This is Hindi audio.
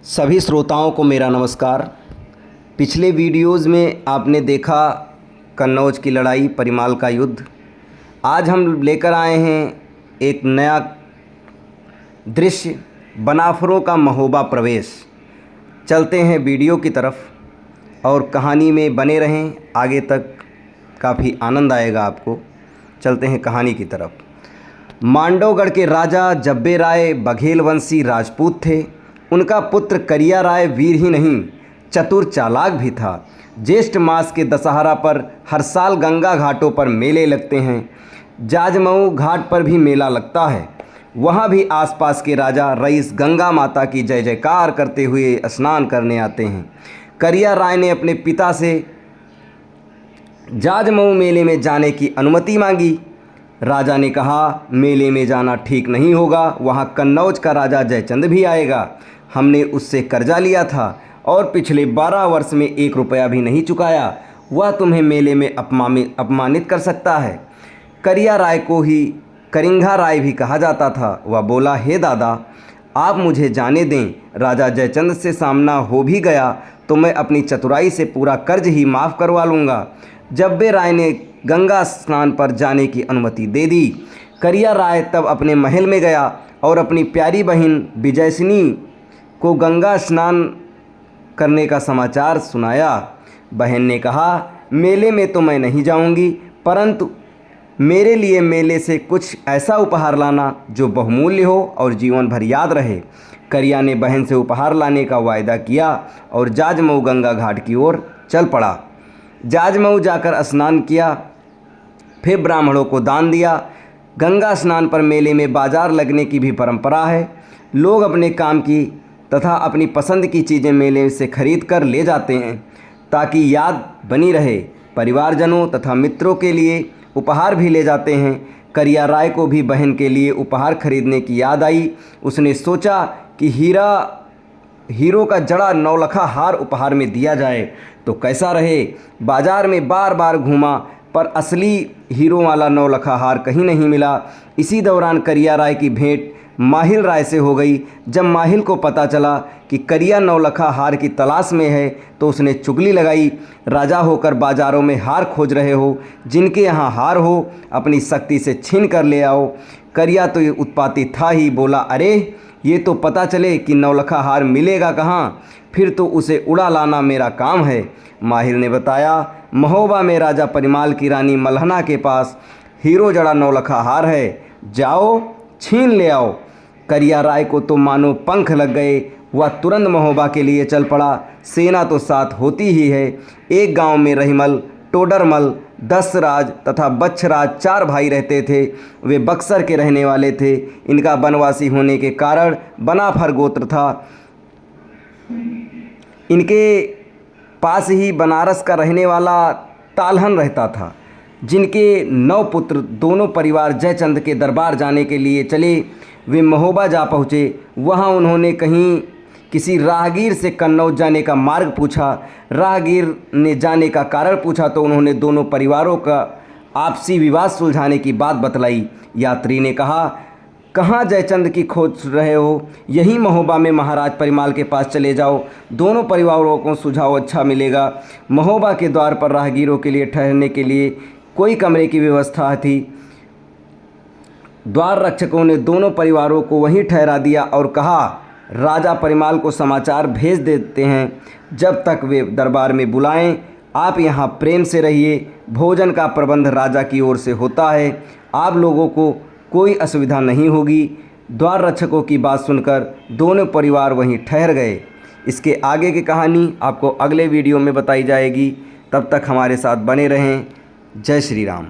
सभी श्रोताओं को मेरा नमस्कार। पिछले वीडियोज़ में आपने देखा कन्नौज की लड़ाई, परिमाल का युद्ध। आज हम लेकर आए हैं एक नया दृश्य, बनाफरों का महोबा प्रवेश। चलते हैं वीडियो की तरफ और कहानी में बने रहें, आगे तक काफ़ी आनंद आएगा आपको। चलते हैं कहानी की तरफ। मांडवगढ़ के राजा जब्बे राय बघेल वंशी राजपूत थे। उनका पुत्र करिया राय वीर ही नहीं, चतुर चालाक भी था। ज्येष्ठ मास के दशहरा पर हर साल गंगा घाटों पर मेले लगते हैं। जाजमऊ घाट पर भी मेला लगता है। वहाँ भी आसपास के राजा रईस गंगा माता की जय जयकार करते हुए स्नान करने आते हैं। करिया राय ने अपने पिता से जाजमऊ मेले में जाने की अनुमति मांगी। राजा ने कहा, मेले में जाना ठीक नहीं होगा, वहाँ कन्नौज का राजा जयचंद भी आएगा। हमने उससे कर्जा लिया था और पिछले 12 वर्ष में 1 रुपया भी नहीं चुकाया। वह तुम्हें मेले में अपमानित कर सकता है। करिया राय को ही करिंगा राय भी कहा जाता था। वह बोला, हे दादा, आप मुझे जाने दें। राजा जयचंद से सामना हो भी गया तो मैं अपनी चतुराई से पूरा कर्ज ही माफ़ करवा लूँगा। जब्बे राय ने गंगा स्नान पर जाने की अनुमति दे दी। करिया राय तब अपने महल में गया और अपनी प्यारी बहन विजयसिनी को गंगा स्नान करने का समाचार सुनाया। बहन ने कहा, मेले में तो मैं नहीं जाऊंगी, परंतु मेरे लिए मेले से कुछ ऐसा उपहार लाना जो बहुमूल्य हो और जीवन भर याद रहे। करिया ने बहन से उपहार लाने का वायदा किया और जाजमऊ गंगा घाट की ओर चल पड़ा। जाजमऊ जाकर स्नान किया, फिर ब्राह्मणों को दान दिया। गंगा स्नान पर मेले में बाजार लगने की भी परंपरा है। लोग अपने काम की तथा अपनी पसंद की चीज़ें मेले से खरीद कर ले जाते हैं ताकि याद बनी रहे। परिवारजनों तथा मित्रों के लिए उपहार भी ले जाते हैं। करिया राय को भी बहन के लिए उपहार खरीदने की याद आई। उसने सोचा कि हीरो का जड़ा 9 लखा हार उपहार में दिया जाए तो कैसा रहे। बाजार में बार बार घूमा पर असली हीरो वाला 9 लखा हार कहीं नहीं मिला। इसी दौरान करिया राय की भेंट माहिल राय से हो गई। जब माहिल को पता चला कि करिया 9 लखा हार की तलाश में है तो उसने चुगली लगाई, राजा होकर बाजारों में हार खोज रहे हो, जिनके यहाँ हार हो अपनी शक्ति से छीन कर ले आओ। करिया तो ये उत्पाती था ही, बोला, अरे ये तो पता चले कि 9 लखा हार मिलेगा कहाँ, फिर तो उसे उड़ा लाना मेरा काम है। माहिल ने बताया, महोबा में राजा परिमाल की रानी मल्हना के पास हीरो जड़ा 9 लखा हार है, जाओ छीन ले आओ। करिया राय को तो मानो पंख लग गए। वह तुरंत महोबा के लिए चल पड़ा। सेना तो साथ होती ही है। एक गांव में रहीमल, टोडरमल, दसराज तथा बच्छराज 4 भाई रहते थे। वे बक्सर के रहने वाले थे। इनका बनवासी होने के कारण बनाफर गोत्र था। इनके पास ही बनारस का रहने वाला तालहन रहता था, जिनके 9 पुत्र। दोनों परिवार जयचंद के दरबार जाने के लिए चले। वे महोबा जा पहुँचे। वहाँ उन्होंने किसी राहगीर से कन्नौज जाने का मार्ग पूछा। राहगीर ने जाने का कारण पूछा तो उन्होंने दोनों परिवारों का आपसी विवाद सुलझाने की बात बतलाई। यात्री ने कहा, कहाँ जयचंद की खोज रहे हो? यही महोबा में महाराज परिमाल के पास चले जाओ, दोनों परिवारों को सुझाव अच्छा मिलेगा। महोबा के द्वार पर राहगीरों के लिए ठहरने के लिए कोई कमरे की व्यवस्था थी। द्वार रक्षकों ने दोनों परिवारों को वहीं ठहरा दिया और कहा, राजा परिमाल को समाचार भेज देते हैं। जब तक वे दरबार में बुलाएं, आप यहाँ प्रेम से रहिए। भोजन का प्रबंध राजा की ओर से होता है। आप लोगों को कोई असुविधा नहीं होगी। द्वार रक्षकों की बात सुनकर दोनों परिवार वहीं ठहर गए। इसके आगे की कहानी आपको अगले वीडियो में बताई जाएगी। तब तक हमारे साथ बने रहें। जय श्री राम।